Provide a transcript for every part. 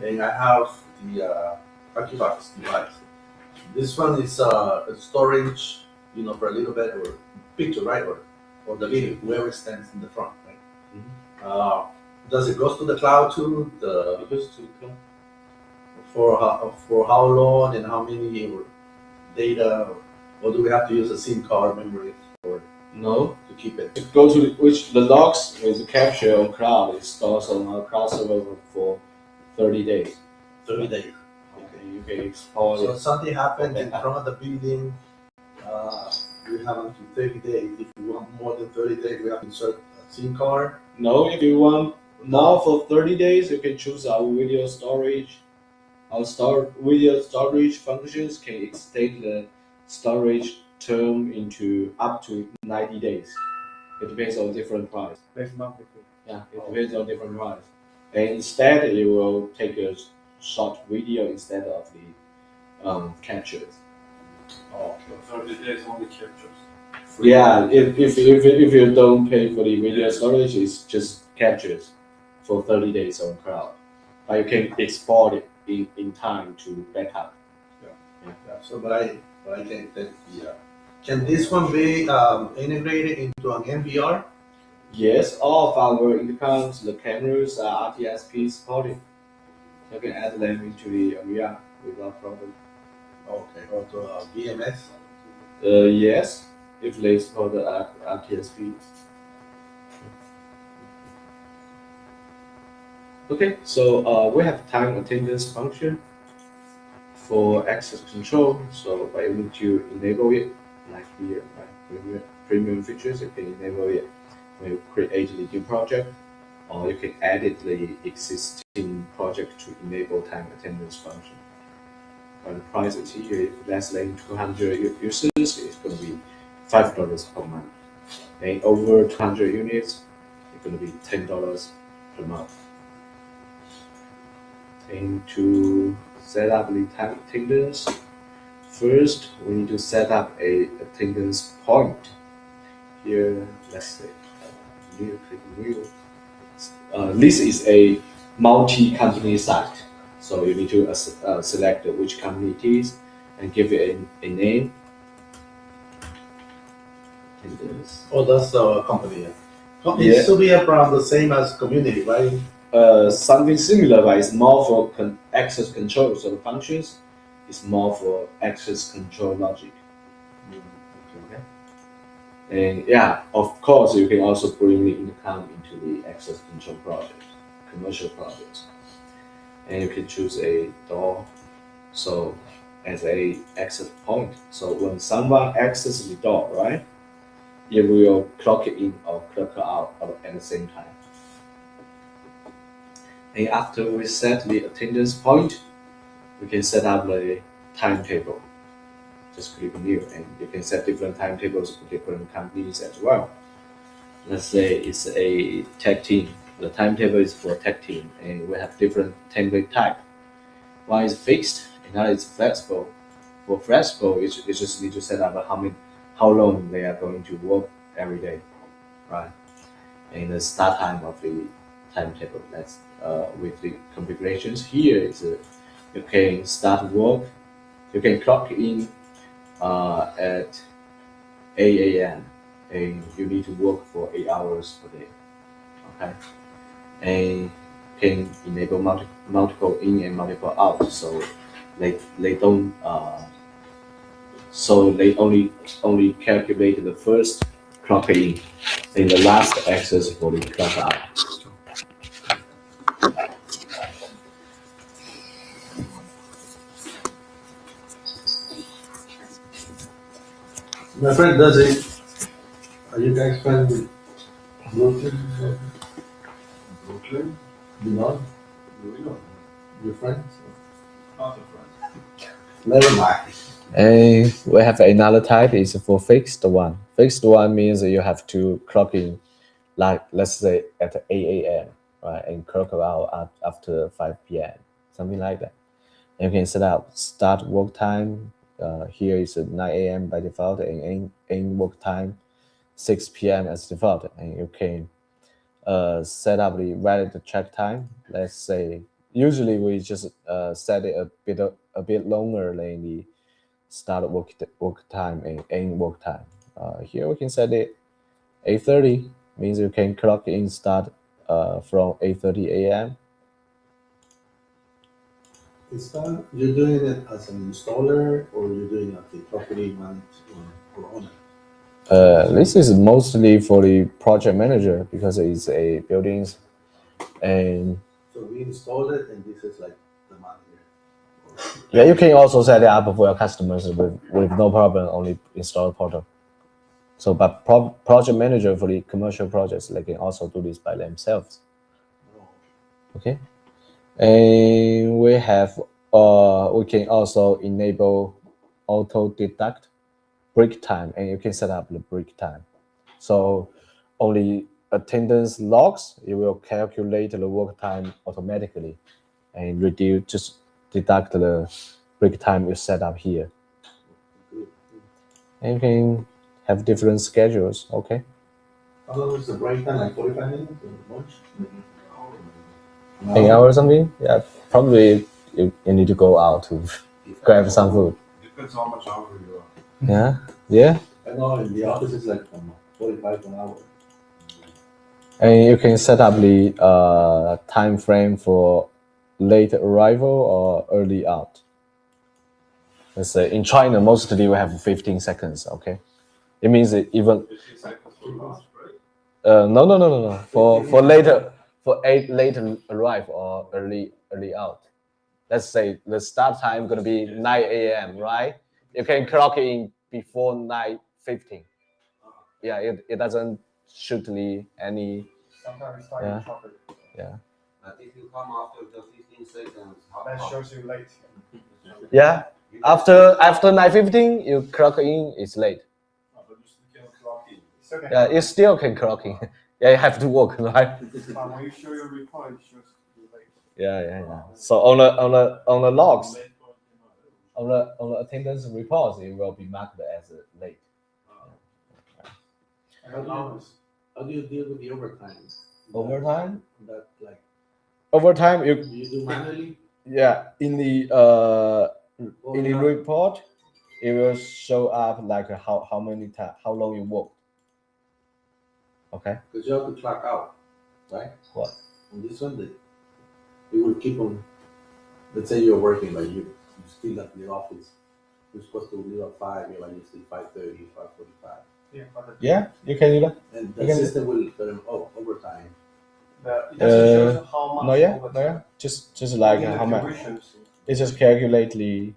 and I have the Akibox device. This one is a storage, for a little bit or picture, right, or the video, whoever stands in the front, right. Uh, does it goes to the cloud too? It goes to cloud. For how long and how many data, or do we have to use a SIM card memory for No. to keep it? It goes to which the logs with capture on cloud is stores on our cloud server for 30 days. 30 days. Okay, you can export So it. if something happens in front of the building, we have until 30 days. If you want more than 30 days, we have to insert a SIM card. No, if you want more for 30 days, you can choose our video storage. Our video storage functions can extend the storage term into up to 90 days. It depends on different price. Next month. Yeah, it depends on different price. And instead, it will take a short video instead of the captures. Oh, 30 days only captures. Yeah, if you don't pay for the video storage, it's just captures for 30 days on cloud. But you can export it in time to backup. Yeah. So, but I can can this one be integrated into an NVR? Yes, all of our intercoms, the cameras are RTSP supported. So you can add them into the VR without problem. Okay, or to VMS? Yes, if they support the RTSP. Okay, so we have time attendance function for access control. So by able to enable it, like here, right, premium features, you can enable it when you create the new project, or you can edit the existing project to enable time attendance function. And the price is here, if less than 200 users, it's going to be $5 per month. And over 200 units, it's going to be $10 per month. And to set up the time attendance, first we need to set up a attendance point. Here, let's say, new, click new. This is a multi-company site, so you need to select which company it is and give it a name. Attendance. Oh, that's a company. Company should be around the same as community, right? Something similar, but it's more for access control. So the functions is more for access control logic. Okay. And yeah, of course, you can also bring the intercom into the access control project, commercial projects. And you can choose a door, so as a access point. So when someone accesses the door, right, it will clock it in or clock it out at the same time. And after we set the attendance point, we can set up the timetable. Just click new, and you can set different timetables for different companies as well. Let's say it's a tech team. The timetable is for tech team, and we have different template type. One is fixed, another is flexible. For flexible, you just need to set up how long they are going to work every day, right? And the start time of the timetable. That's with the configurations here is you can start work. You can clock in at 8 a.m. and you need to work for 8 hours per day. Okay, and can enable multiple in and multiple out. So they don't. So they only calculate the first clock in and the last access for the clock out. My friend does it. Are you guys friends with Brooklyn? Brooklyn? You know? We don't. Your friends? Not a friend. Never mind. And we have another type is for fixed one. Fixed one means you have to clock in, like let's say at 8 a.m. right, and clock out after 5 p.m. something like that. And you can set up start work time. Here is 9 a.m. by default, and end work time 6 p.m. as default. And you can set up the valid check time. Let's say usually we just set it a bit longer than the start work time and end work time. Here we can set it 8:30, means you can clock in start from 8:30 a.m. Is that you're doing it as an installer or you're doing it as the property manager or owner? This is mostly for the project manager because it's a buildings and So we installed it and this is like the manager. yeah, you can also set it up for your customers with no problem, only install the portal. So, but project manager for the commercial projects, they can also do this by themselves. Okay, and we have we can also enable auto deduct break time, and you can set up the break time. So, only attendance logs, it will calculate the work time automatically, and reduce just deduct the break time you set up here. And you can have different schedules. Okay. How long is the break time? Like 45 minutes or much? An hour or something? Yeah, probably you need to go out to grab some food. Depends how much hungry you are. Yeah, yeah. I know in the office it's like 45 an hour. And you can set up the time frame for late arrival or early out. Let's say in China, mostly we have 15 seconds. Okay, it means that even 15 seconds for lunch break. no. For later later arrive or early out. Let's say the start time gonna be 9 a.m. Right? You can clock in before 9:15. Yeah, it doesn't shoot any. Sometimes it's Yeah. in traffic. Yeah. But if you come after the 15 seconds, That shows you late. Yeah. After 9:15, you clock in. It's late. But you still can clock in. It's okay. Yeah, you still can clock in. Yeah, you have to work, right? But when you show your report, it shows you late. Yeah. So on the logs, on the attendance reports, it will be marked as late. How do you deal with the overtime? Overtime? That like Overtime, you do manually? yeah, in the report, it will show up like how many time, how long you worked. Okay. Because you have to clock out, right? What? On this one, it will keep on. Let's say you're working, but you still at the office. You're supposed to leave at 5, but you still 5:30, 5:45. Yeah, but Yeah, you can do that. And the Okay. system will tell them, overtime. it doesn't show how much No, yeah. overtime. Just like Only the how much. durations. It just calculate the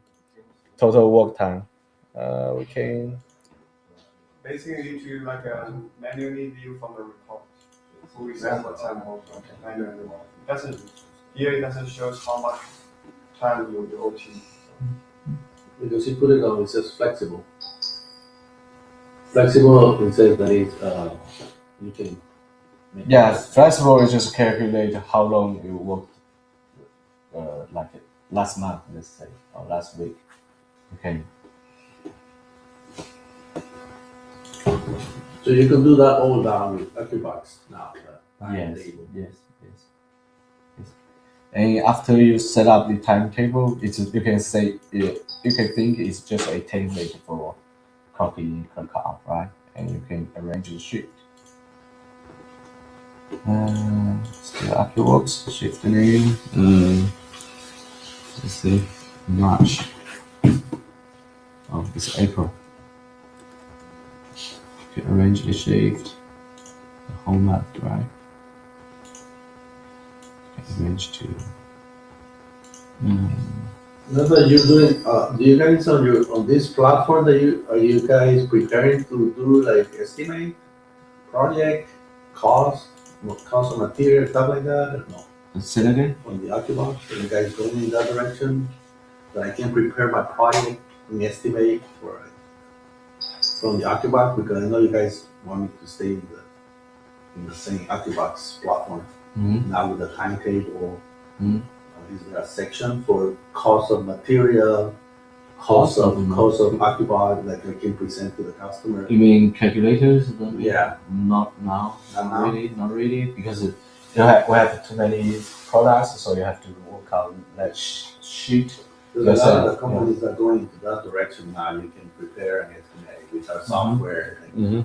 total work time. We can. Basically, you need to manually view from the report. Who is at what time work manually. It doesn't show how much time you do OT. Because you put it on, it says flexible. Flexible, it says that you can make Yeah, it. flexible is just calculate how long you worked. Like last month, let's say, or last week. Okay. So you can do that all down with AccuBox now. Yes. And after you set up the timetable, you can say you can think it's just a template for clock in, clock out, right? And you can arrange the shift. Still AccuWorks, shift name. Let's see, March. Oh, it's April. You can arrange the shift, the whole month, right? Arrange to. Now that you're doing, do you guys on this platform are you guys preparing to do like estimate, project, cost of material, stuff like that? Or no? Say that again? On the AccuBox, are you guys going in that direction? That I can prepare my project and estimate from the AccuBox, because I know you guys want me to stay in the same AccuBox platform. Mm-hmm. Now with the timetable, Mhm. Is there a section for cost of material, cost of AccuBox that I can present to the customer? You mean calculators? Yeah. Not now. Not now? Not really, because we have too many products, so you have to work on that sheet. There's Yes, a lot sir. of the companies that are going into that direction now. You can prepare and estimate with our software. Mm-hmm.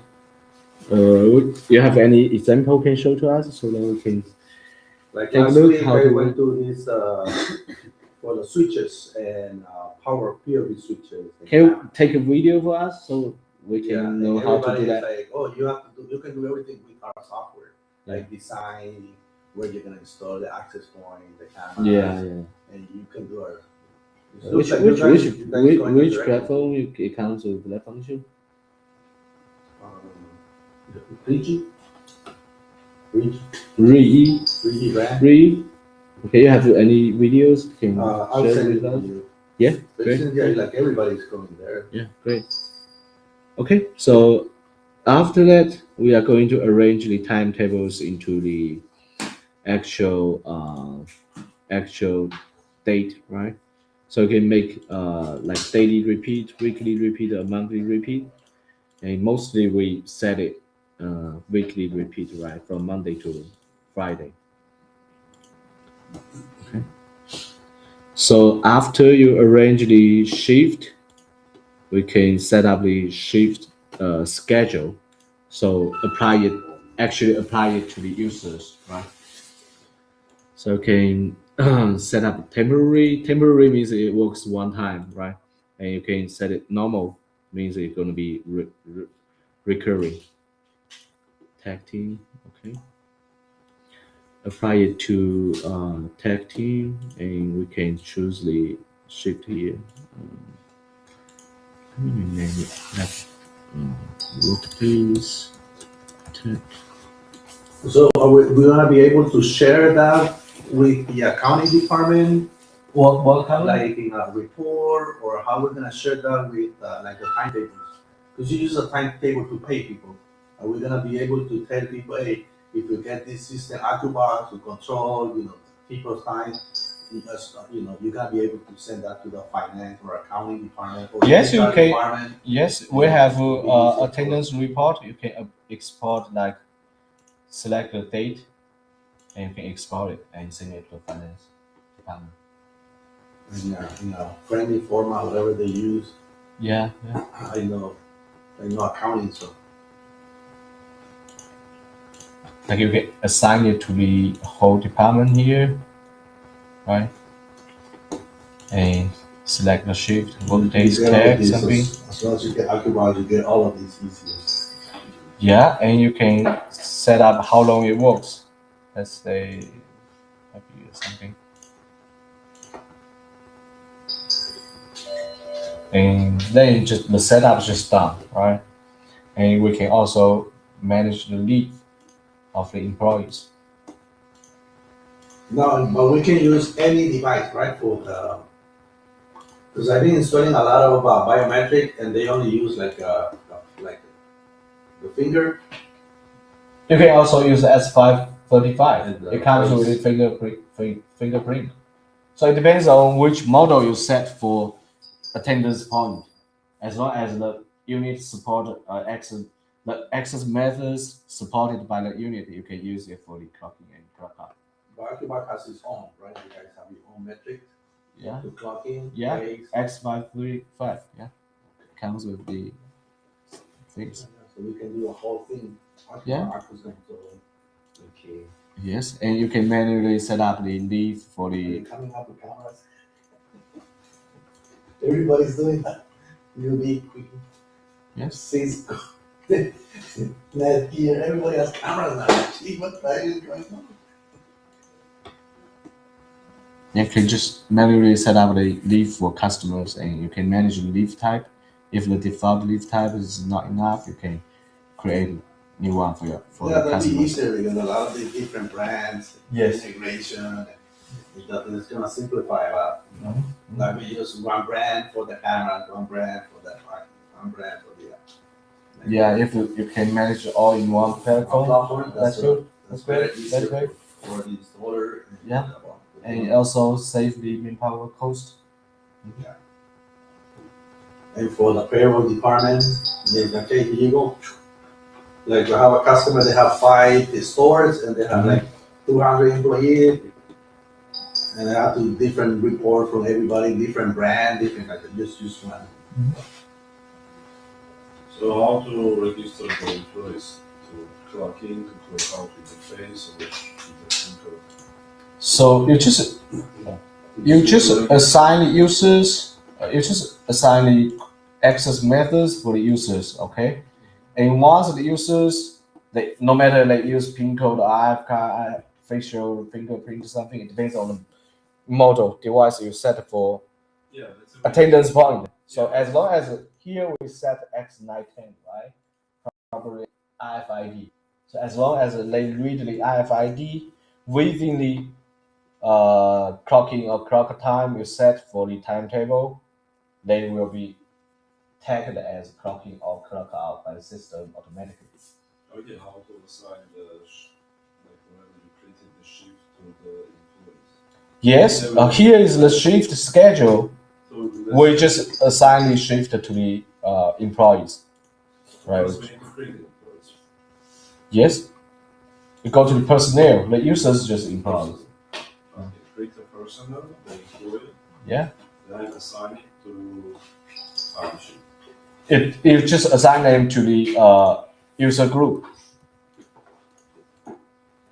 You have any example can show to us so that we can Like take a last look week, how I to went to this for the switches and power POV switches. and can you take a video for us so we can Yeah, and know how to everybody do is that? like, oh, you can do everything with our software, like design where you're gonna install the access point, the camera, Yeah. and you can do our. it Which looks like you guys going in that which direction. platform it comes with that function? 3G, 3G, Re 3D brand. Re. Okay, you have any videos? Can you I'll share send it with to us? you. Yeah, But great. since like everybody's going there. Yeah, great. Okay, so after that, we are going to arrange the timetables into the actual date, right? So you can make like daily repeat, weekly repeat, or monthly repeat, and mostly we set it weekly repeat, right, from Monday to Friday. Okay. So after you arrange the shift, we can set up the shift schedule. So actually apply it to the users, right? So you can set up temporary. Temporary means it works one time, right? And you can set it normal, means it's going to be recurring. Tag team, okay. Apply it to tag team, and we can choose the shift here. Let me name it like workplace tech. So are we gonna be able to share that with the accounting department, What kind? like in a report, or how we're gonna share that with like the timetables? Because you use a timetable to pay people. Are we gonna be able to tell people, hey, if you get this system AccuBox to control, people's time, you gotta be able to send that to the finance or accounting department or Yes, you HR can. department. Yes, we have attendance report. You can export like select the date, and you can export it and send it to finance department. In a friendly format, whatever they use. Yeah. I know accounting, so. Like you can assign it to the whole department here, right? And select the shift, work days, You get all of tag, these, something. as long as you get AccuBox, you get all of these easier. Yeah, and you can set up how long it works. Let's say maybe something. And then the setup is just done, right? And we can also manage the leave of the employees. No, but we can use any device, right? Because I've been installing a lot of biometric, and they only use like the finger. You can also use S535. And, It comes with a fingerprint. So it depends on which model you set for attendance point. As long as the unit support the access methods supported by the unit, you can use it for the clocking and clock out. But AccuBox has its own, right? You guys have your own metric Yeah. to clock in. Yeah. days. X535. Yeah. It comes with the things. So we can do a whole thing. Yeah. Okay. Yes, and you can manually set up the leave for Are you the. coming up with cameras? Everybody's doing that. You'll be quick. Yes. Since last year, everybody has cameras now. See what the hell is going on? You can just manually set up the leave for customers, and you can manage the leave type. If the default leave type is not enough, you can create a new one for Yeah, the that'd be customers. easier because a lot of the different brands, Yes. integration, it's gonna simplify a lot. Mhm. Like we use one brand for the camera, one brand for the one brand for the. Yeah, if you can manage it all in one platform, Platform, that's good. That's very great. easier That's great. for the installer. Yeah. And it also save the manpower cost. And for the payroll department, they okay, here you go. Like you have a customer, they have 5 stores and they have like 200 employees, and I have to different report from everybody, different brand, different like that. Just use one. So how to register the employees? To clock in, to clock out with the face, or with the finger? So you just assign users. You just assign the access methods for the users. Okay, and once the users, they no matter they use pin code, IFK, facial fingerprint, something. It depends on the model device you set for Yeah, that's a attendance point. So Yeah. as long as here we set X910, right? Probably RFID. So as long as they read the RFID within the clocking or clock time you set for the timetable, they will be tagged as clocking or clock out by the system automatically. Okay, how to assign like whenever you created the shift to the employees. Yes, here is the shift schedule. So We just assign the shift to the employees. Right. Let's make the create employees. Yes, you go to the personnel. The users just employees. Okay, create a personnel, the employee, Yeah. then assign it to timesheet. You just assign them to the user group.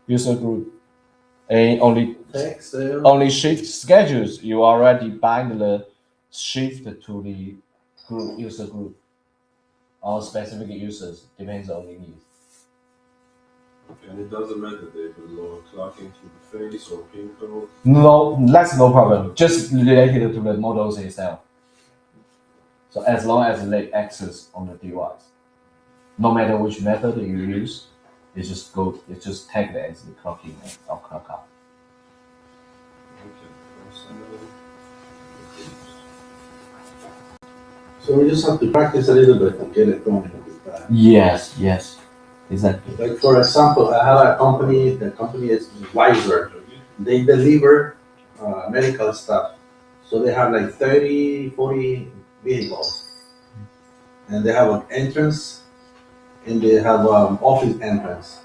User group, and only shift schedules. You already bind the shift to the group user group or specific users depends on the needs. Okay, and it doesn't matter they will clock into the face or pin code. No, that's no problem. Just related to the models itself. So as long as they access on the device, no matter which method you use, it's just tagged as the clocking or clock out. Okay, personnel. So we just have to practice a little bit and get it going. Yes, exactly. Like for example, I have a company. The company is Wiser. They deliver medical stuff. So they have like 30, 40 vehicles. And they have an entrance and they have office entrance.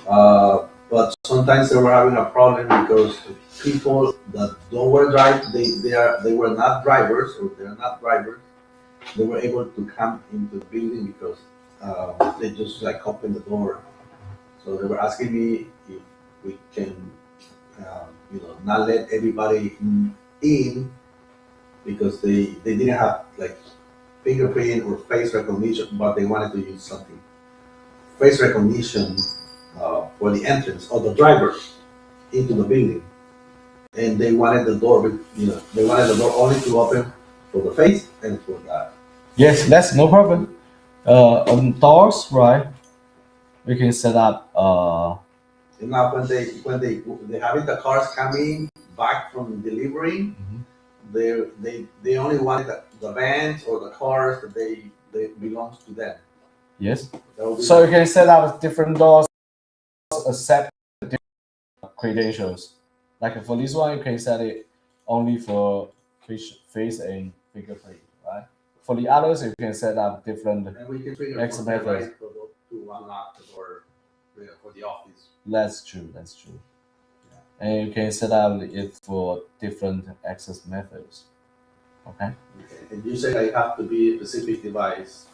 But sometimes they were having a problem because people that don't were they were not drivers or they're not drivers. They were able to come into the building because they just like open the door. So they were asking me if we can, not let everybody in because they didn't have like fingerprint or face recognition, but they wanted to use something face recognition for the entrance of the driver into the building, and they wanted the door, they wanted the door only to open for the face and for that. Yes, that's no problem. On doors, right? We can set up. Now when they having the cars coming back from delivering, they only wanted the vans or the cars that they belongs to them. Yes. That will be So you can set up different doors, accept different credentials. Like for this one, you can set it only for face and fingerprint, right? For the others, you can set up different. and we can trigger X for methods. the right to unlock the door for the office. That's true. And you can set up it for different access methods. Okay. Okay. And you say I have to be a specific device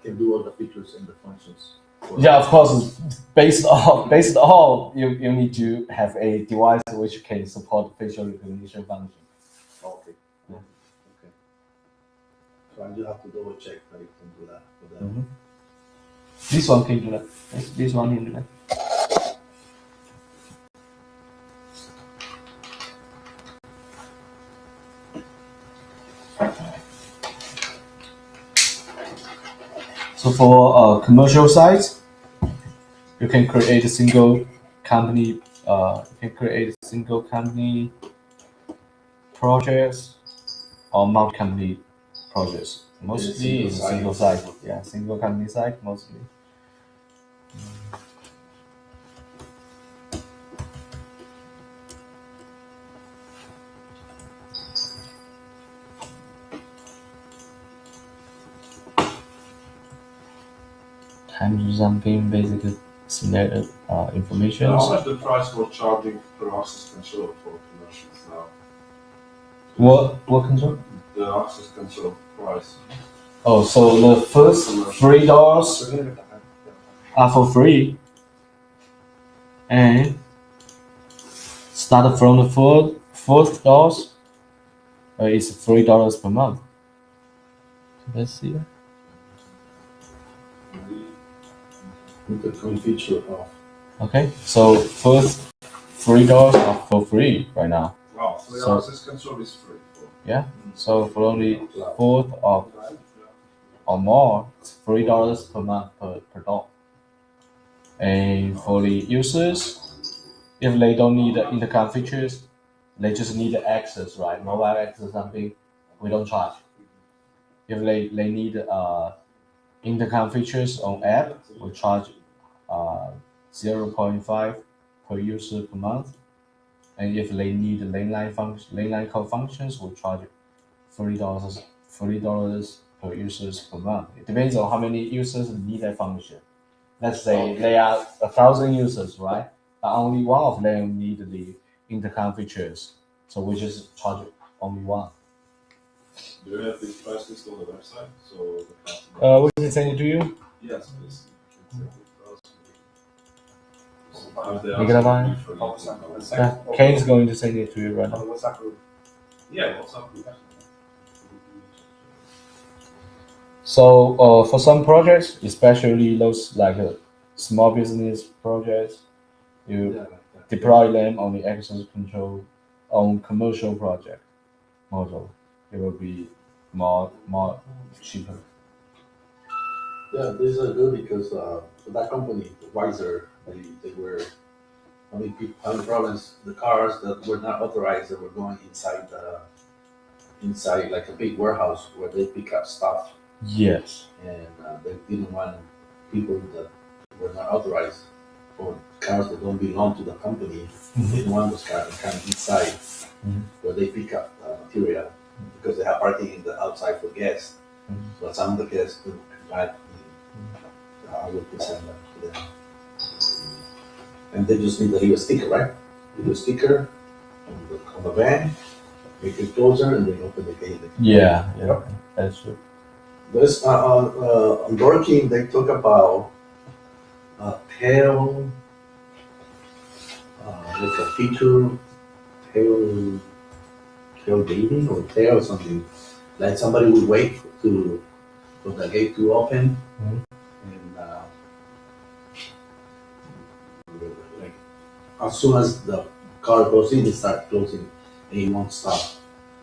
can do all the features and the functions. Yeah, of course. Based on you need to have a device which can support facial recognition function. Okay. Yeah. Okay. So I just have to double check that it can do that. For that. Mhm. This one can do that. This one can do that. So for commercial sites, you can create a single company. You can create a single company projects or multi-company projects. Mostly is a single site. Yeah, single company site mostly. Time to something basic select information. How much the price for charging per access control for commercials now? What control? The access control price. Oh, so the first $3 are for free, and start from the fourth doors, it's $3 per month. Let's see. With the coin feature of Okay, so first $3 are for free right now. Wow, so the So- access control is free. So for only fourth or more, it's $3 per month per door. And for the users, if they don't need the intercom features, they just need the access, right? Mobile access or something, we don't charge. If they need intercom features on app, we charge 0.5 per user per month. And if they need landline call functions, we charge $30 per users per month. It depends on how many users need that function. Let's say there are 1,000 users, right? But only one of them need the intercom features, so we just charge only one. Do you have this price list on the website? So the customer. We can send it to you. Yes, please. You gonna buy? Yeah, Kane is going to send it to you right now. WhatsApp group. Yeah, what's up? So for some projects, especially those like small business projects, you deploy them on the access control on commercial project model. It will be more cheaper. yeah, these are good because that company, Wiser, they were having problems. The cars that were not authorized that were going inside like a big warehouse where they pick up stuff, Yes. and they didn't want people that were not authorized or cars that don't belong to the company. They didn't want those cars to come inside Mhm. where they pick up material because they have parking in the outside for guests. Mhm. But some of the guests do not. I will present that to them. And they just need to leave a sticker, right? Leave a sticker on the van, make it closer, and then open the gate. Yeah, that's true. This on Dorking, they talk about tail. There's a feature tailgating or tail something. Like somebody would wait for the gate to open, Mhm. and like as soon as the car goes in, they start closing, and it won't stop.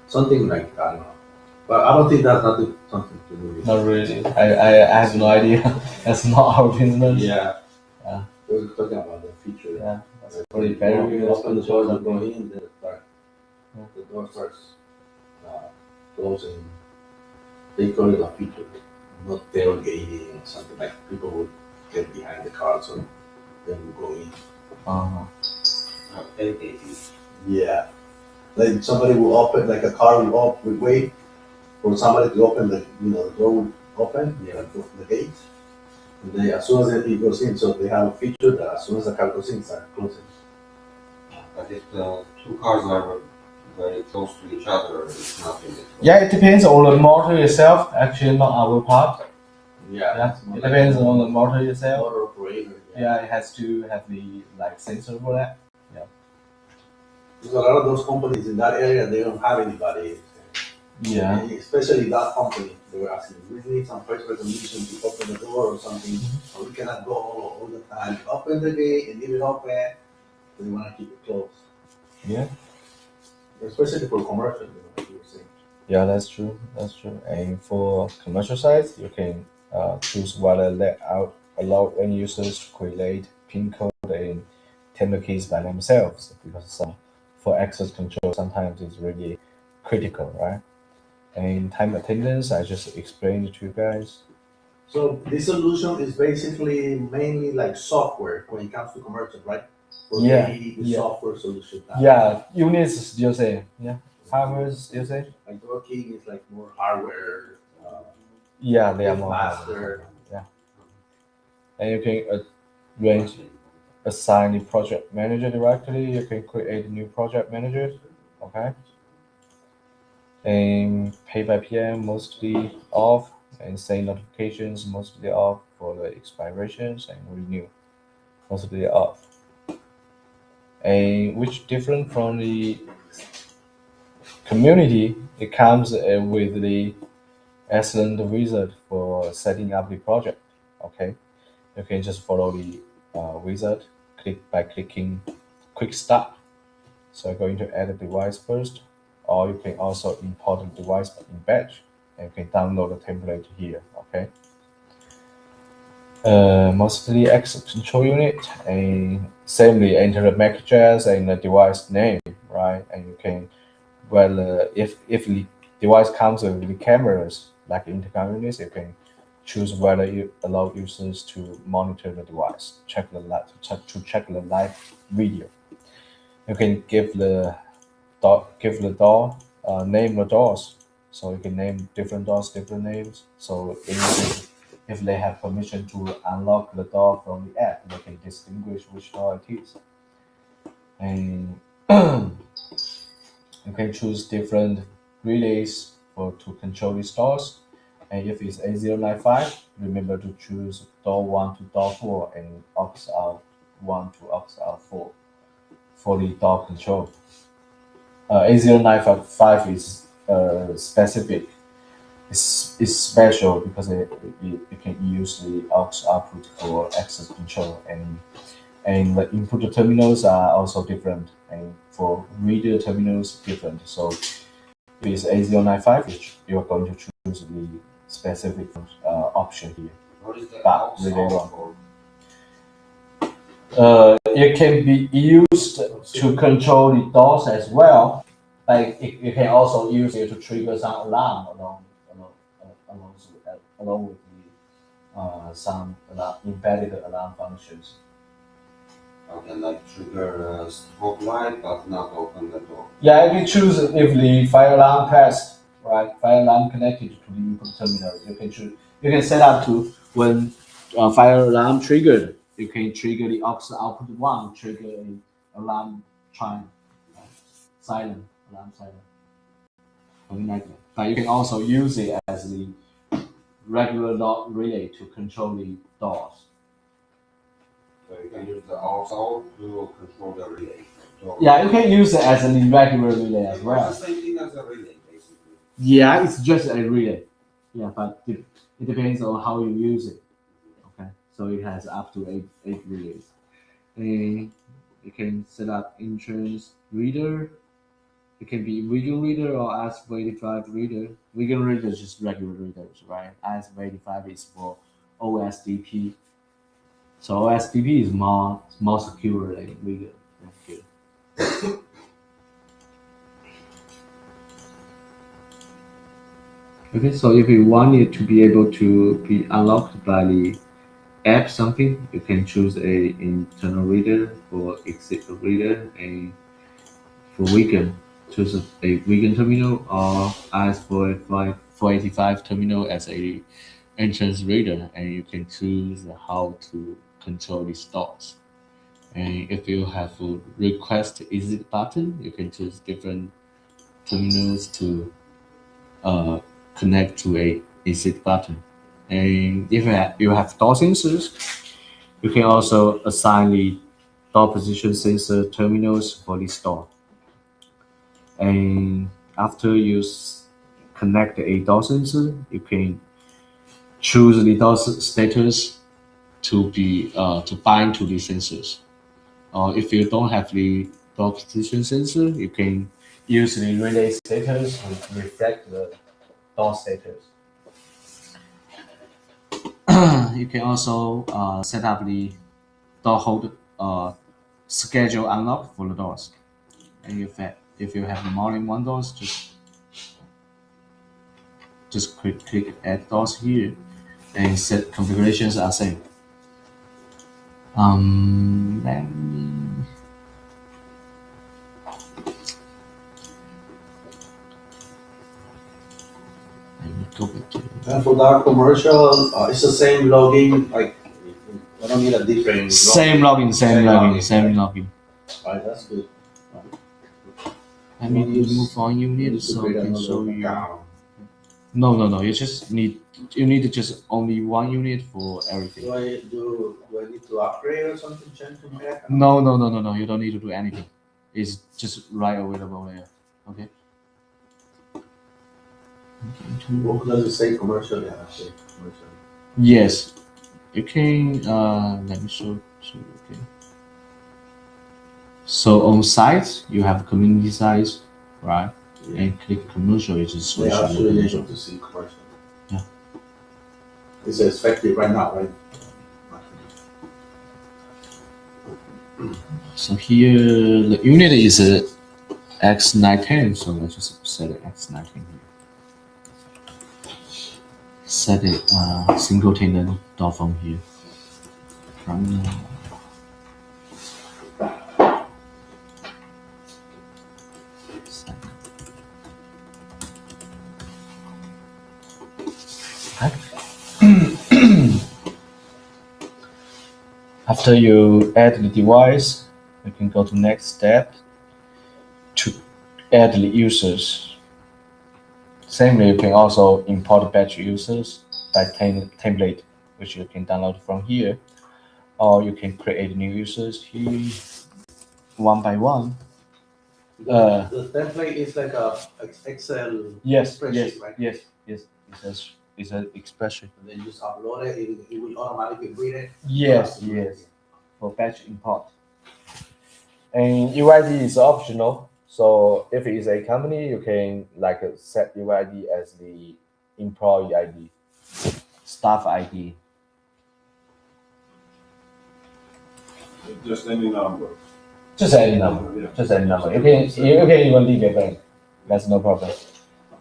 Something like I don't know, but I don't think that's something to do with. Not really. I have no idea. That's not our business. Yeah. Yeah. We're talking about the feature. Yeah. That's probably better. When you open the door to go something. in, Yeah. the door starts closing. They call it a feature, not tailgating or something like people would get behind the car so they will go in. Uh-huh. Yeah. Like somebody will open, like a car will wait for somebody to open the door will open, like the gate. And they, as soon as it goes in, so they have a feature that as soon as the car goes in, start closing. But if the two cars are very close to each other, it's nothing. Yeah, it depends on the motor itself. Actually, not our part. Yeah. It depends on the motor itself. Motor operator. Yeah, it has to have the sensor for that. Because a lot of those companies in that area, they don't have anybody. Yeah. And especially that company, they were asking, we need some face recognition to open the door or something, or we cannot go all the time. Open the gate and leave it open, so they want to keep it closed. Yeah. Especially for commercial, like you were saying. Yeah, that's true. That's true. And for commercial sites, you can choose whether allow end users to create pin code and tender keys by themselves, because for access control sometimes it's really critical, right? And time attendance, I just explained to you guys. So this solution is basically mainly like software when it comes to commercial, right? Or Yeah, the yeah. software solution. Yeah, units still same. Yeah, hardware still same. Like working is like more hardware. Yeah, they are more faster. and you can range assign the project manager directly. You can create a new project manager. Okay. And pay by PM mostly off, and send notifications mostly off for the expirations, and renew mostly off. And which different from the community, it comes with the excellent wizard for setting up the project. Okay, you can just follow the wizard, clicking quick start. So I'm going to add a device first, or you can also import the device in batch, and you can download the template here. Okay. Mostly access control unit, and simply enter the MAC address and the device name, right? And you can, well, if the device comes with the cameras like intercom units, you can choose whether you allow users to monitor the device, check the live, to check the live video. You can give the name the doors, so you can name different doors different names. So if they have permission to unlock the door from the app, they can distinguish which door it is. And you can choose different relays to control these doors. And if it's A095, remember to choose door 1 to door 4 and aux out 1 to aux out 4 for the door control. A095 is specific. It's special because it can use the aux output for access control, and the input terminals are also different, and for reader terminals different. So if it's A095, you are going to choose the specific option here. What is the But aux really out wrong. for? It can be used to control the doors as well, but you can also use it to trigger some alarm along with the some embedded alarm functions. Okay, like trigger strobe light but not open the door. Yeah, you can choose if the fire alarm passed, right? Fire alarm connected to the input terminal. You can choose. You can set up to when fire alarm triggered. You can trigger the aux output 1, trigger an alarm chime, silent alarm silent. Something like that. But you can also use it as the regular door relay to control the doors. So you can use the aux out to control the relay. So Yeah, you can use it as a regular relay as it's well. the same thing as a relay, basically. Yeah, it's just a relay. Yeah, but it depends on how you use it. Okay, so it has up to eight relays. And you can set up entrance reader. It can be Wigan reader or ASP85 reader. Wigan reader is just regular readers, right? ASP85 is for OSDP. So OSDP is more secure than Wigan. Okay, so if you want it to be able to be unlocked by the app something, you can choose a internal reader or exit reader, and for Wigan, choose a Wigan terminal or IS485 terminal as a entrance reader, and you can choose how to control the doors. And if you have a request exit button, you can choose different terminals to connect to a exit button. And if you have door sensors, you can also assign the door position sensor terminals for this door. And after you connect a door sensor, you can choose the door status to be to bind to the sensors. Or if you don't have the door position sensor, you can use the relay status to reflect the door status. You can also set up the door hold schedule unlock for the doors. And if you have more than one doors, just click add doors here, and set configurations are same. Let me go back to And for that commercial, it's the same login, like don't need a different. Same login, same login, same login. Alright, that's good. Let me remove one unit so I can show you. No. You need just only one unit for everything. Do I need to upgrade or something? Change to my account? No. You don't need to do anything. It's just right available there. Okay. What does it say commercial? Yeah, I say commercial. Yes. You can let me show you. Okay. So on site you have community size, right? Yeah. And click commercial, it just switch Yeah, to actually commercial. able to see commercial. Yeah. It's effective right now, right? So here the unit is X910, so let's just set it X19 here. Set it single tenant dot from here. From after you add the device, you can go to next step to add the users. Same way, you can also import batch users by template, which you can download from here, or you can create new users here one by one. The template is like a Excel Yes, spreadsheet, right? yes. It's an expression. And then you just upload it, it will automatically read it. Yes. For batch import. And UID is optional. So if it is a company, you can like set UID as the employee ID, staff ID. Just any number. Just any number. Yeah. Just any number. You can even leave it blank. That's no problem.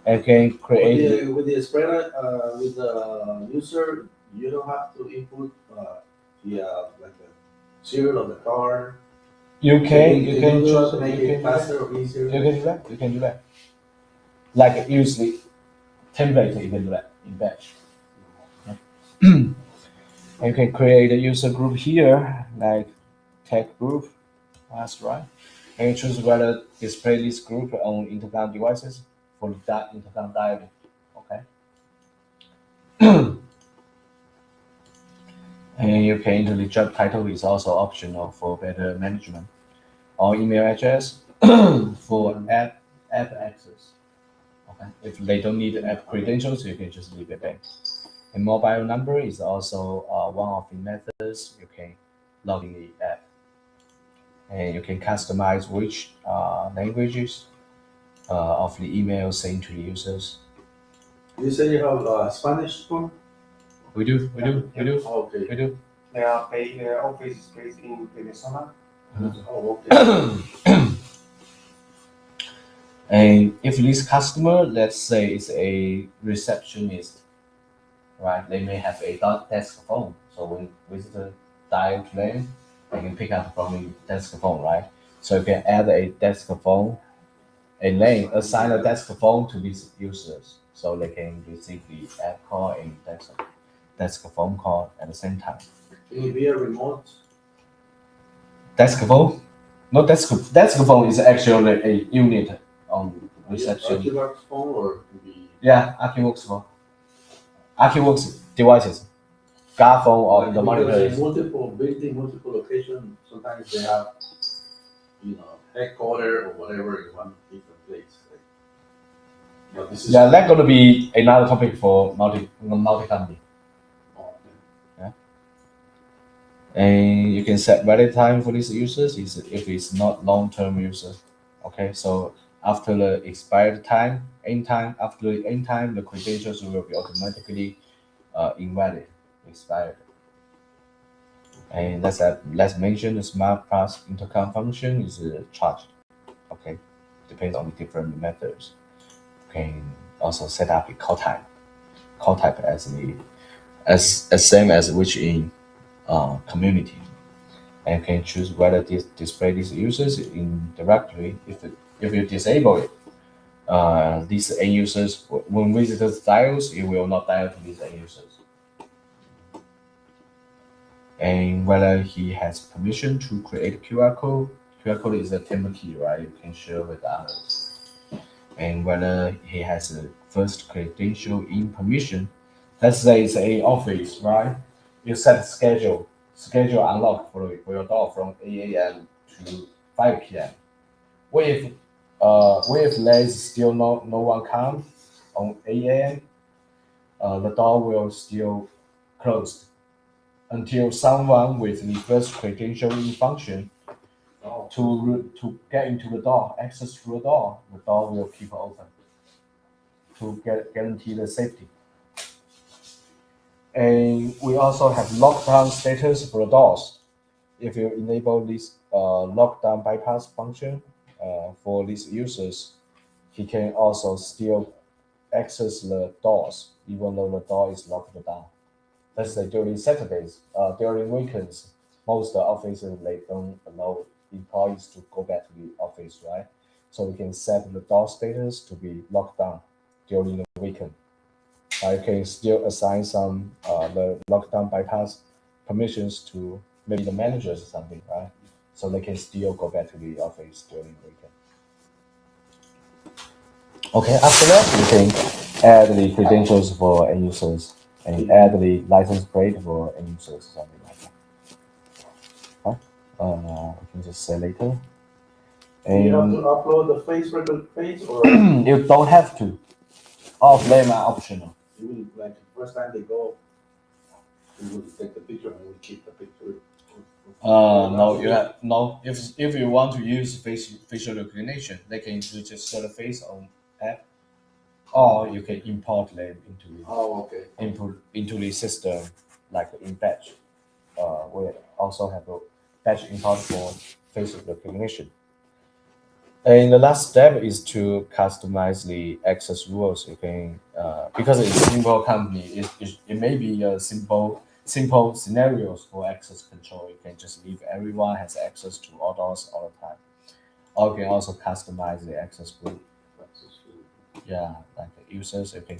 And you can create. With the spreader, with the user, you don't have to input like the serial of the car. You can do choose to make it faster or easier. You can do that. Like usually template, you can do that in batch. And you can create a user group here, like tech group. That's right. And you choose whether display this group on intercom devices for that intercom dialog. Okay. And you can enter the job title is also optional for better management. Or email address for app access. Okay. If they don't need app credentials, you can just leave it blank. And mobile number is also one of the methods you can log in the app. And you can customize which languages of the email sent to the users. You say you have Spanish one? We do. Oh, okay. We do. Their office is based in Venezuela. Oh, okay. And if this customer, let's say, is a receptionist, right? They may have a desk phone. So when visitor dial to them, they can pick up from the desk phone, right? So you can add a desk phone, assign a desk phone to these users, so they can receive the app call and desk phone call at the same time. Can it be a remote? Desk phone? No, desk phone is actually a unit on reception. AccuWorks phone or can be Yeah, AccuWorks phone. AccuWorks devices. Guard phone or the because monitors. in multiple locations, sometimes they have, headquarters or whatever in one different place. Right? But this is Yeah, that's gonna be another topic for multi-company. Oh, okay. And you can set valid time for these users if it's not long-term user. Okay, so after the expired time, after the end time, the credentials will be automatically invalid, expired. And let's mention the Smart Pass intercom function is charged. Okay, depends on the different methods. You can also set up a call type as same as which in community, and can choose whether display these users in directory. If you disable it, these end users, when visitors dials, it will not dial to these end users. and whether he has permission to create QR code. QR code is a temporary key, right? You can share with others. And whether he has a first credential in permission. Let's say it's a office, right? You set schedule unlock for your door from 8 a.m. to 5 p.m. What if there's still no one come on 8 a.m.? The door will still closed until someone with the first credential in function to get into the door, access to the door. The door will keep open to guarantee the safety. And we also have lockdown status for the doors. If you enable this lockdown bypass function for these users, he can also still access the doors even though the door is locked down. Let's say during Saturdays, during weekends, most offices they don't allow employees to go back to the office, right? So we can set the door status to be locked down during the weekend. I can still assign some the lockdown bypass permissions to maybe the managers or something, right? So they can still go back to the office during the weekend. Okay, after that you can add the credentials for end users and add the license plate for end users, something like that. Right? We can just say later. And you have to And upload the face record page, or you don't have to. All of them are optional. you will, like the first time they go, we will take the picture and we keep the picture. No, you have no. If you want to use facial recognition, they can register the face on app, or you can import them Oh, okay. into the system like in batch. We also have a batch import for facial recognition. And the last step is to customize the access rules. You can because it's a simple company, it may be a simple scenarios for access control. You can just leave everyone has access to all doors all the time. Or you can also customize the access group. Yeah, like the users, you can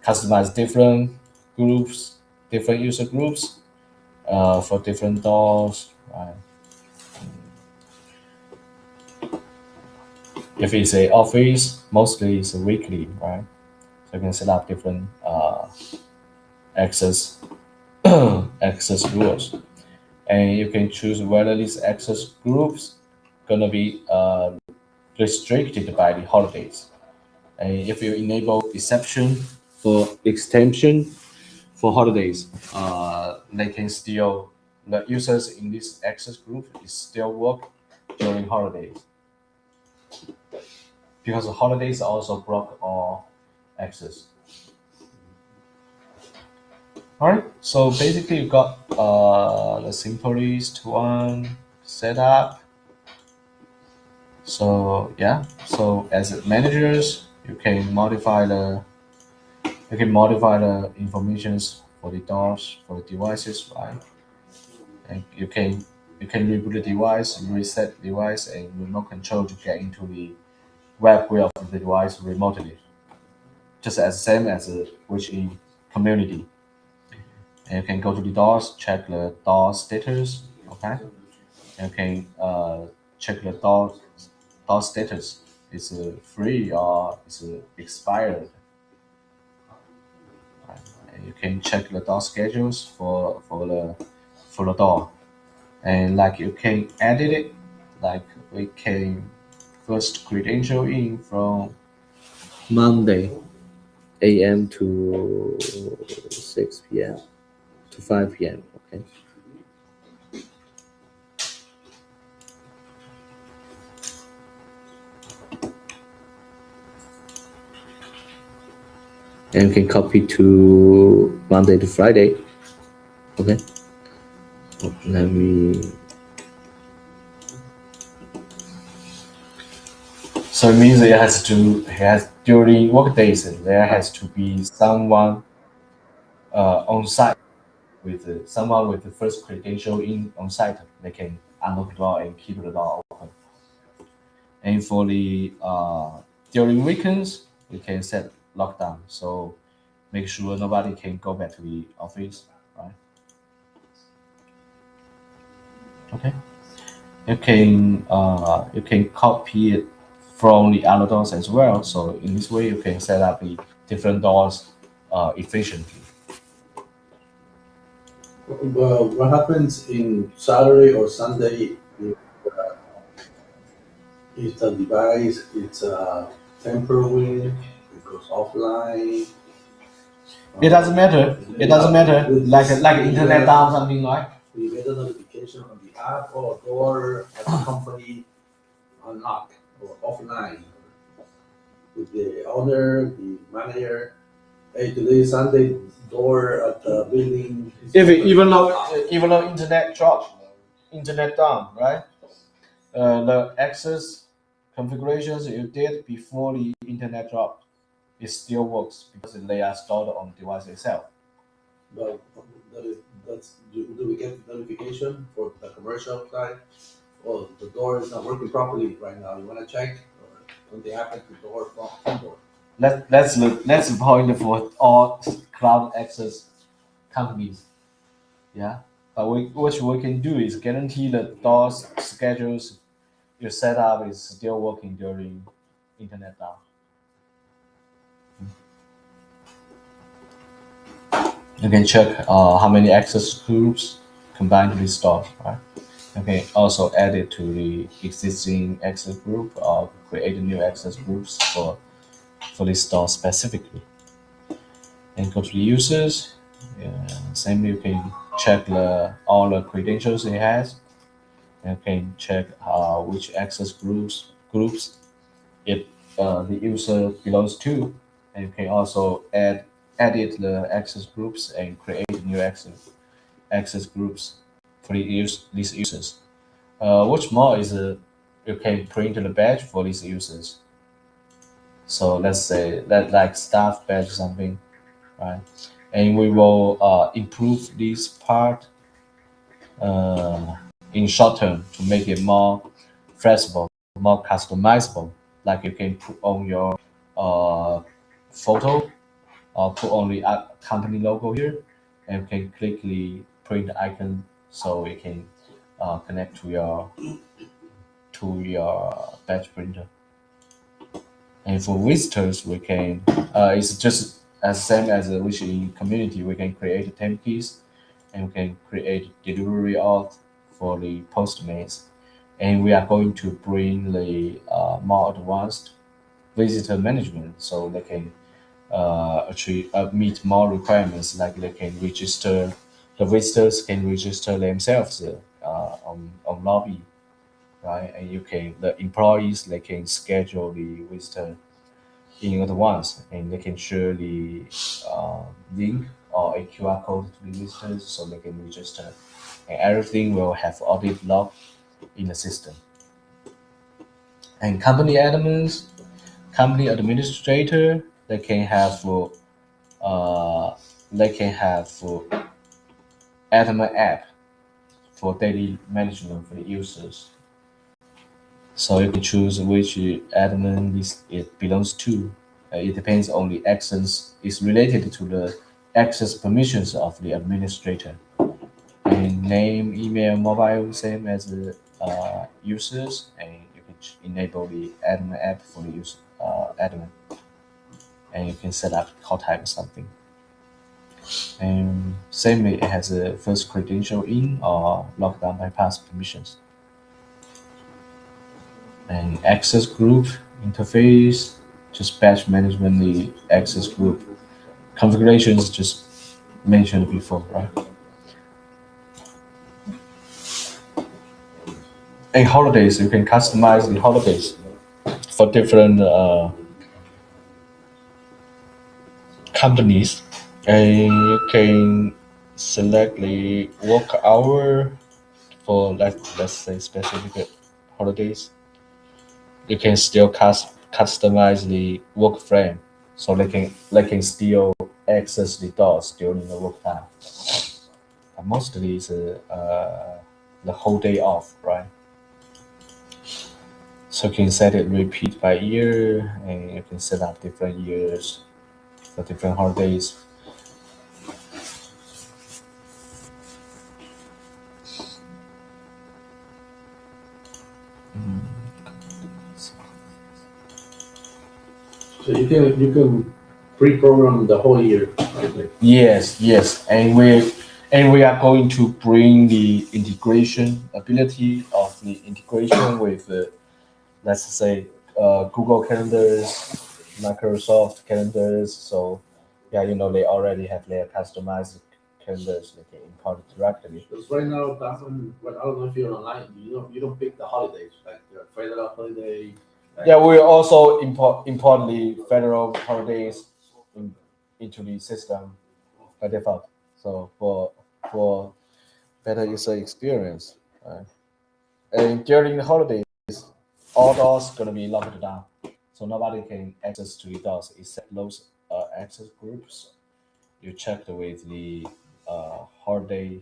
customize different user groups for different doors. Right? If it's a office, mostly it's a weekly, right? So you can set up different access access rules, and you can choose whether these access groups gonna be restricted by the holidays. And if you enable exception for extension for holidays, they can still the users in this access group is still work during holidays because the holidays also block all access. All right, so basically you got the simplest one setup. So yeah, so as managers, you can modify the informations for the doors for the devices, right? And you can reboot the device, reset the device, and remote control to get into the web GUI of the device remotely, just as same as a within community. And you can go to the doors, check the door status, okay? And you can check the door status. Is free or is expired? Right? And you can check the door schedules for the door, and like you can edit it. Like we can first credential in from Monday a.m. to 6 p.m. to 5 p.m. Okay. And you can copy to Monday to Friday. Okay. Oh, let me. So it means it has during work days there has to be someone on site with someone with the first credential in on site. They can unlock the door and keep the door open. And for the during weekends, we can set lockdown. So make sure nobody can go back to the office, right? Okay, you can copy it from the other doors as well. So in this way, you can set up the different doors efficiently. Well, what happens in Saturday or Sunday if the device it's temporary, it goes offline? It doesn't matter. It doesn't matter. Like internet down something like. You get a notification on the app or door at the company unlock or offline with the owner, the manager. Hey, today is Sunday. Door at the building. is If open. even though internet dropped, internet down, right? The access configurations you did before the internet drop, it still works because they are stored on the device itself. Well, do we get notification for the commercial side? Oh, the door is not working properly right now. You want to check? Or something happened to the front door? That's the point for all cloud access companies. Yeah, but what we can do is guarantee that those schedules your setup is still working during internet down. You can check how many access groups combined with stores, right? You can also add it to the existing access group or create new access groups for this store specifically. And go to the users. Yeah, same you can check all the credentials it has. You can check which access groups it the user belongs to, and you can also edit the access groups and create new access groups for these users. What's more is you can print the badge for these users. So let's say that like staff badge something, right? And we will improve this part uh, in short term to make it more flexible, more customizable. Like you can put on your photo or put on the company logo here, and you can click the print icon so it can connect to your batch printer. And for visitors, we can it's just as same as a wish in community. We can create temp keys, and we can create delivery out for the postmates. And we are going to bring the more advanced visitor management, so they can actually meet more requirements. Like they can register, the visitors can register themselves on lobby, right? And you can the employees they can schedule the visitor in advance, and they can share the link or a QR code to the visitors so they can register, and everything will have audit log in the system. And company admins, company administrator, they can have uh, admin app for daily management for the users. So you can choose which admin this it belongs to. It depends on the access. It's related to the access permissions of the administrator. And name, email, mobile, same as the users, and you can enable the admin app for the user admin, and you can set up call type or something. And same way, it has a first credential in or lockdown bypass permissions. And access group interface, just batch management the access group configurations just mentioned before, right? And holidays, you can customize the holidays for different companies, and you can select the work hour for let's say specific holidays. You can still customize the work frame so they can still access the doors during the work time. And mostly it's the whole day off, right? So you can set it repeat by year, and you can set up different years for different holidays. So you can pre-program the whole year. Right? Yes, and we are going to bring the integration ability of the integration with let's say Google calendars, Microsoft calendars. So yeah, they already have their customized calendars they can import directly. Because right now, I don't know if you're online, you don't pick the holidays, like the federal holiday. Like, Yeah, we also import the federal holidays into the system by default. So for better user experience, right? And during the holidays, all doors gonna be locked down, so nobody can access to the doors except those access groups. You checked with the holiday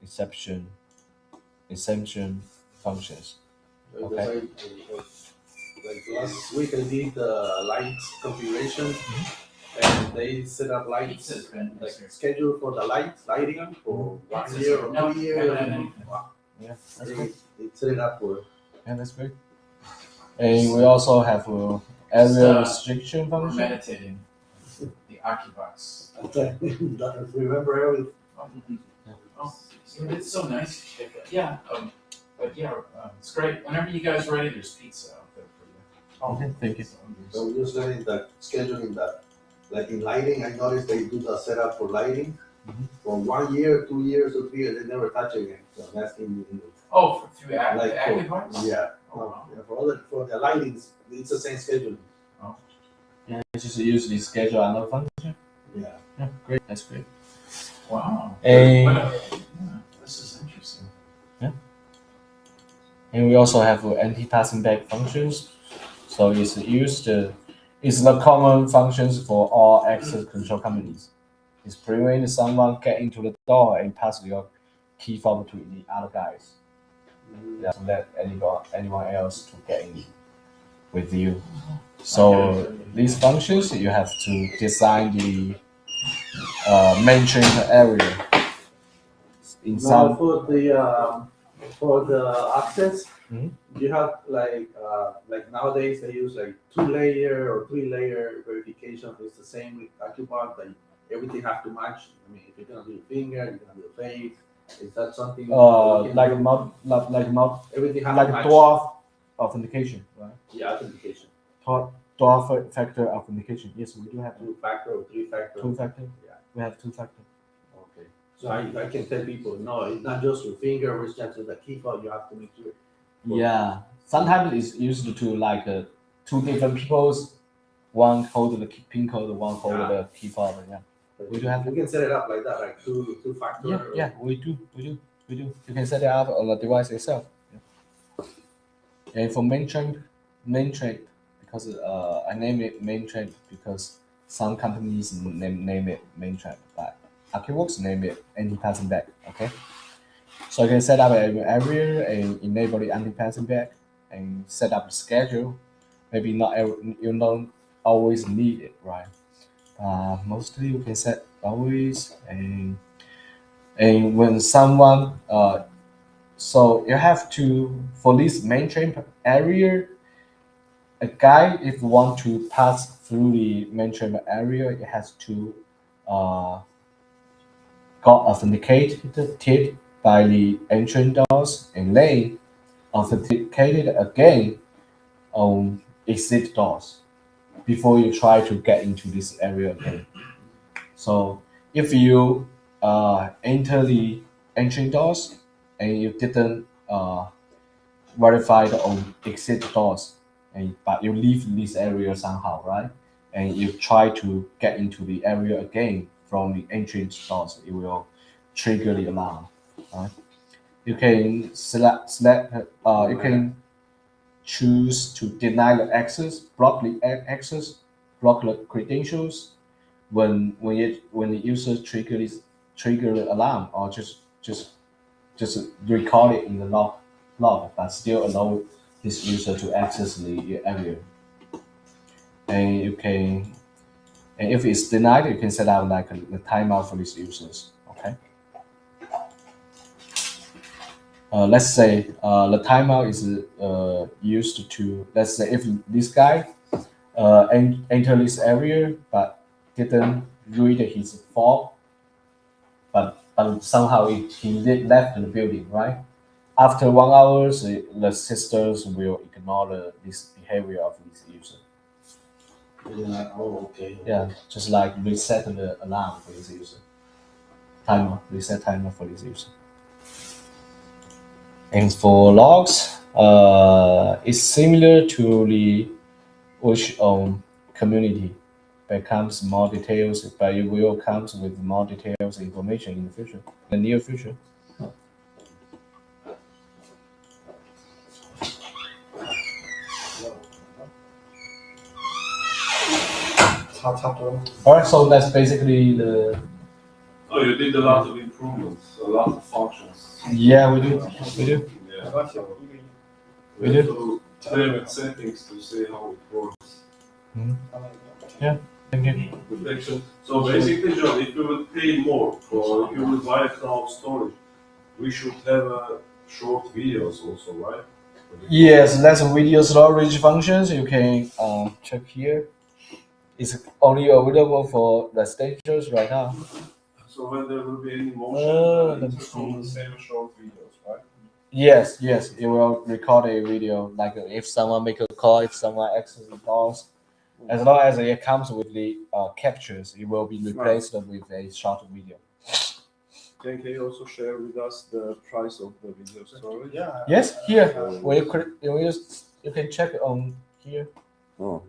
exception exemption functions. because Okay. like last week I did the lights configuration, and they set up lights, like schedule for the lighting for 1 year or 2 years. Wow. Yeah, that's They, great. they set it up for Yeah, that's great. And we also have area restriction We're function. meditating. The Ocubox. remember everything. Oh, it's so nice. Yeah, but yeah, it's great. Whenever you guys are ready, there's pizza out there for you. Okay, thank you. So we're just learning the scheduling that, like in lighting, I noticed they do the setup for lighting for 1 year, 2 years, or 3 years. They never touch it again. So I'm asking you, Oh, through like the for, Ocubox? yeah, Oh, wow. yeah, for the lighting, it's the same scheduling. Yeah, it's just usually schedule another function. Yeah. Yeah, great. That's great. Wow. And Yeah, this is interesting. we also have anti-passing back functions. So it's used. It's the common functions for all access control companies. It's prevent someone get into the door and pass your key fob to the other guys. Yeah, to let anyone else to get in with you. So these functions you have to design the mentioned area. In Now some for the access, Mhm. you have like nowadays they use like 2-layer or 3-layer verification. It's the same with Acubox. Like everything have to match. I mean, if you're gonna do a finger, you're gonna do a face. Is that something? that we can like do? Everything has like to match. dwarf authentication, right? Yeah, authentication. Dwarf factor authentication. Yes, we do have 2-factor or 3-factor. 2-factor. Yeah. We have 2-factor. Okay. So I can tell people, no, it's not just your finger or it's just the key fob. You have to make sure. Yeah, sometimes it's used to like two different people's. One hold the pin code, one hold the key fob. Yeah, we do have. We can set it up like that, like 2-factor. Yeah, we do. You can set it up on the device itself. Yeah. And for main trade, because I name it main trade because some companies name it main trade, but Acubox name it anti-passing back. Okay, so you can set up an area and enable the anti-passing back and set up the schedule. Maybe you don't always need it, right? Mostly you can set always and when someone so you have to for this main chain area a guy if want to pass through the main chain area it has to uh, got authenticated by the entrance doors and then authenticated again on exit doors before you try to get into this area again. So if you enter the entry doors and you didn't verify on exit doors, but you leave this area somehow, right? And you try to get into the area again from the entry doors, it will trigger the alarm. Right? You can select. You can choose to deny the access, block the access, block the credentials when the user trigger the alarm, or just record it in the log, but still allow this user to access the area. And you can, and if it's denied, you can set up like a timeout for these users. Okay. Let's say the timeout is used to let's say if this guy enter this area, but didn't read his form. But somehow he left the building, right? After 1 hour, the systems will ignore this behavior of this user. Yeah, oh, okay. Yeah, just like reset the alarm for this user. Reset timer for this user. And for logs, it's similar to the which community, but comes more details. But it will comes with more details information in the future, in the near future. All right, so that's basically the. Oh, you did a lot of improvements, a lot of functions. Yeah, we do. Yeah. So We we do. have to play with settings to see how it works. Thank you. Good action. So basically, John, if you would pay more or if you would buy cloud storage, we should have short videos also, right? Yes, that's video storage functions. You can check here. It's only available for residentials right now. So when there will be any motion, let me it's from the see. same short videos, right? Yes, it will record a video. Like if someone make a call, if someone accesses the calls, as long as it comes with the captures, it will be replaced with a short video. Can you also share with us the price of the video storage? Yeah. Yes, here you can check on here. Oh.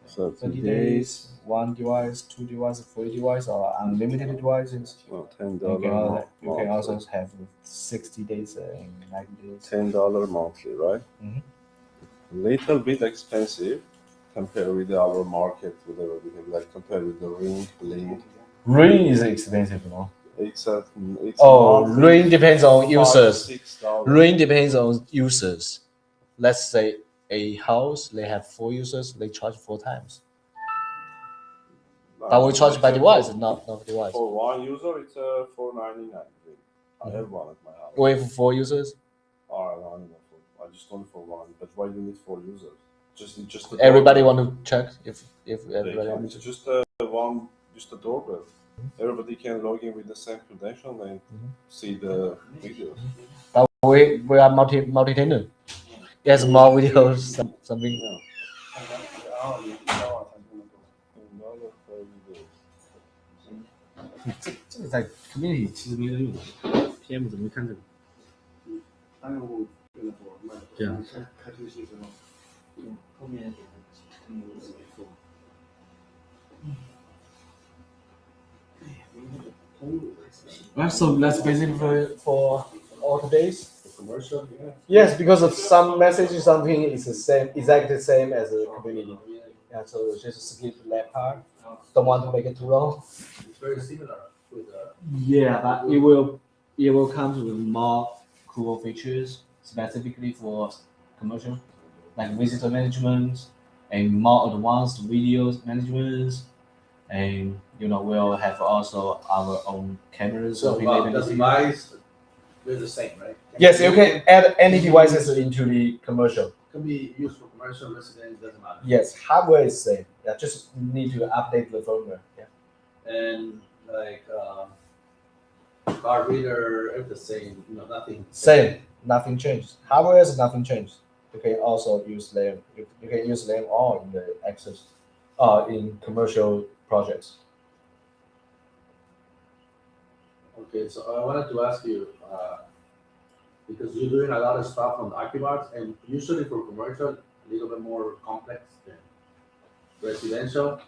So 30 days, 1 device, 2 devices, 3 devices, or unlimited devices. Well, $10 You can also have 60 days and 90 days. $10 monthly, right? Mhm. Little bit expensive compared with our market, whatever we have, like compared with the Ring, Link. Ring is expensive, no? It's a monthly Ring depends on users. $5-6. Ring depends on users. Let's say a house, they have 4 users, they charge 4 times. But we charge by device, not device. For one user, it's $4.99. I have one at my house. We have 4 users. I just want for one. But why do you need 4 users? Just the Everybody doorbell. want to check if everybody They wants can. to. Just a doorbell. Everybody can log in with the same credential and see the videos. But we are multi-tenant. Yes, more videos, something. Yeah. $10 per video. 这个在 community 其实没人用，PM 怎么会看这个？当用户用的多，卖的多。对啊。开出去之后，后面做。Right, so that's basically for all the days. Commercial, yeah. Yes, because of some message, something is the same, exactly the same as a community. Yeah, so just skip that part. Don't want to make it too long. It's very similar with Yeah, but it will come with more cool features specifically for commercial, like visitor management and more advanced videos management, and we'll have also our own cameras. so the device, they're the same, right? Yes, you can add any devices into the commercial. Can be used for commercial, residential, doesn't matter. Yes, hardware is same. Yeah, just need to update the firmware. Yeah. And like card reader, it's the same. Nothing. Same, nothing changed. Hardware is nothing changed. You can also use them. You can use them all in the access, in commercial projects. Okay, so I wanted to ask you, because you're doing a lot of stuff on the ActiveArts, and usually for commercial, a little bit more complex than residential.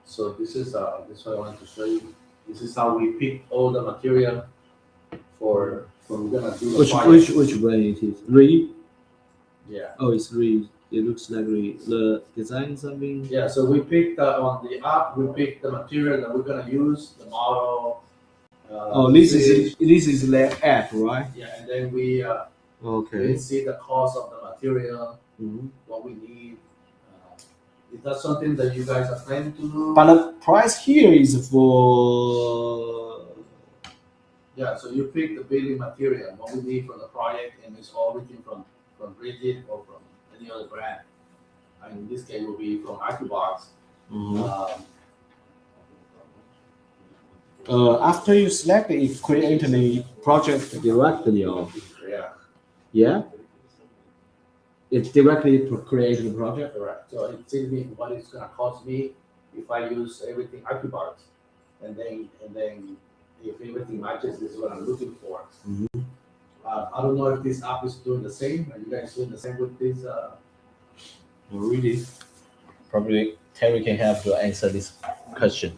So this is what I wanted to show you. This is how we pick all the material for we're gonna do the project. Which brand it is? Re? Yeah. Oh, it's Re. It looks like Re. The design something. Yeah. So we picked on the app. We picked the material that we're gonna use, the model. This is their app, right? Yeah, and then we Okay. see the cost of the material, what we need. Is that something that you guys are planning to do? But the price here is for. Yeah, so you pick the building material, what we need for the project, and it's all everything from Rigid or from any other brand. in this case will be from AccuBox. After you select it, create the project directly, or Yeah, yeah, it directly create the project. correct. So it tells me what it's gonna cost me if I use everything AccuBox, and then if everything matches, this is what I'm looking for. I don't know if this app is doing the same. Are you guys doing the same with this? Really? Probably Terry can help to answer this question.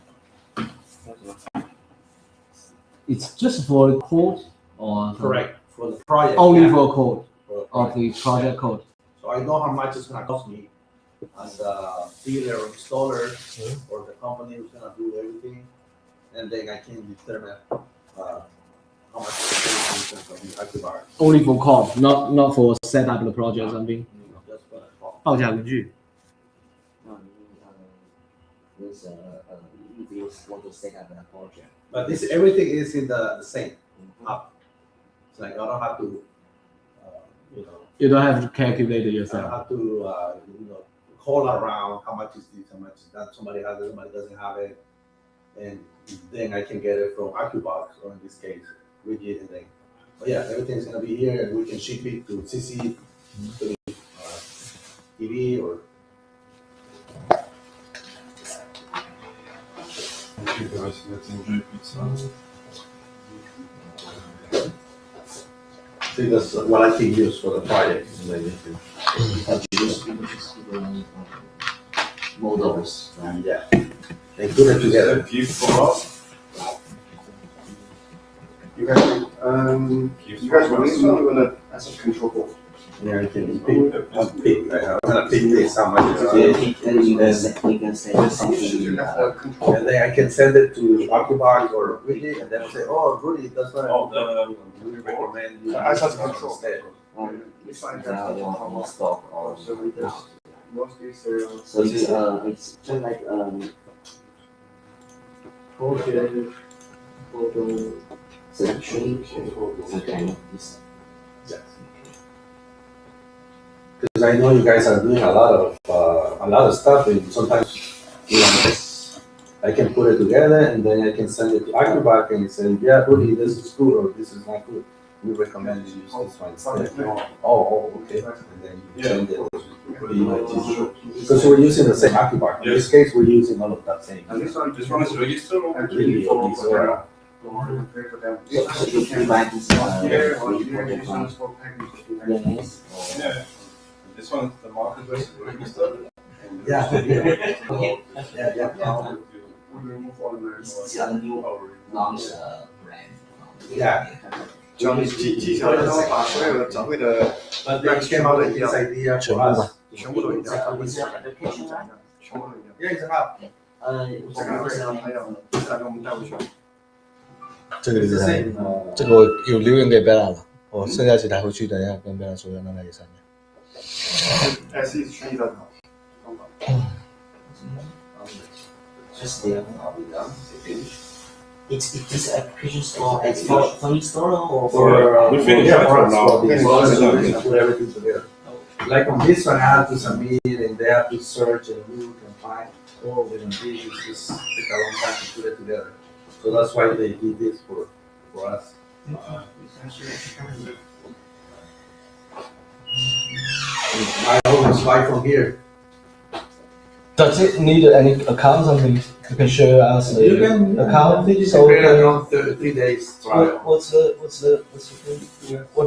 It's just for the code, or Correct, for the project. only yeah. for code For the of the project code. So I know how much it's gonna cost me as a dealer or installer or the company who's gonna do everything, and then I can determine how much it's gonna cost me AccuBox. Only for code, not for set up the project or something. Just for the cost. 报价工具。 if you want to set up a project. But this everything is in the same app. It's like I don't have to, You don't have to calculate it I don't yourself. have to, call around how much is this, how much is that. Somebody has it, somebody doesn't have it, and then I can get it from AccuBox, or in this case, Widget, and then. But yeah, everything's gonna be here, and we can ship it to CC, to TV, or. Thank you guys, let's enjoy pizza. See, that's what I can use for the project. Models, right? Yeah, they put it together. A gift for us. You guys, you guys want this one? You want to as a control board? Yeah, I can pick. I'm gonna pick this, how much So it is. you can say something. That's the control. And then I can send it to AccuBox or Widget, and then I'll say, oh, Rudy, that's what we recommend you. As a use control. instead. This one Now you want to stock or So we just, mostly serial. so it's just like photo selection kind of this. Yes. Because I know you guys are doing a lot of stuff, and sometimes, I can put it together, and then I can send it to AccuBox and say, yeah, Rudy, this is good, or this is not good. We recommend you use this one instead. Oh, okay. And then you send it. Because we're using the same AccuBox. In this case, we're using all of that same. And this one, This one is registered or? Actually, Really, for for, for them. So you can buy this Here, or free here, for the this one is for package. Yes. Or Yeah. This one is the market registered. yeah, yeah. We remove all the. it's a new launch brand. Yeah. 教你技巧，然后把所有的展会的 But they came out with this idea for us. 全部都一样， Is there application? 全部都一样。 Yeah, it's a hub. 这个会让还有这两个我们带回去。这个 It's the 是 same. 这个我有留言给 Bella 了，我剩下几台回去，等一下跟 Bella 说，让他也上面。SE 是权益的好。 Just there. It's this application store. It's for installer or For, We finished yeah, that for one us, now. for this, Finish so it. we can put everything together. Like on this one, I have to submit, and they have to search and look and find. Oh, when on this, it's just take a long time to put it together. So that's why they did this for us. I always buy from here. Does it need any account something? You can share us the You can account. you So can pay around 3 days trial. what's the thing? What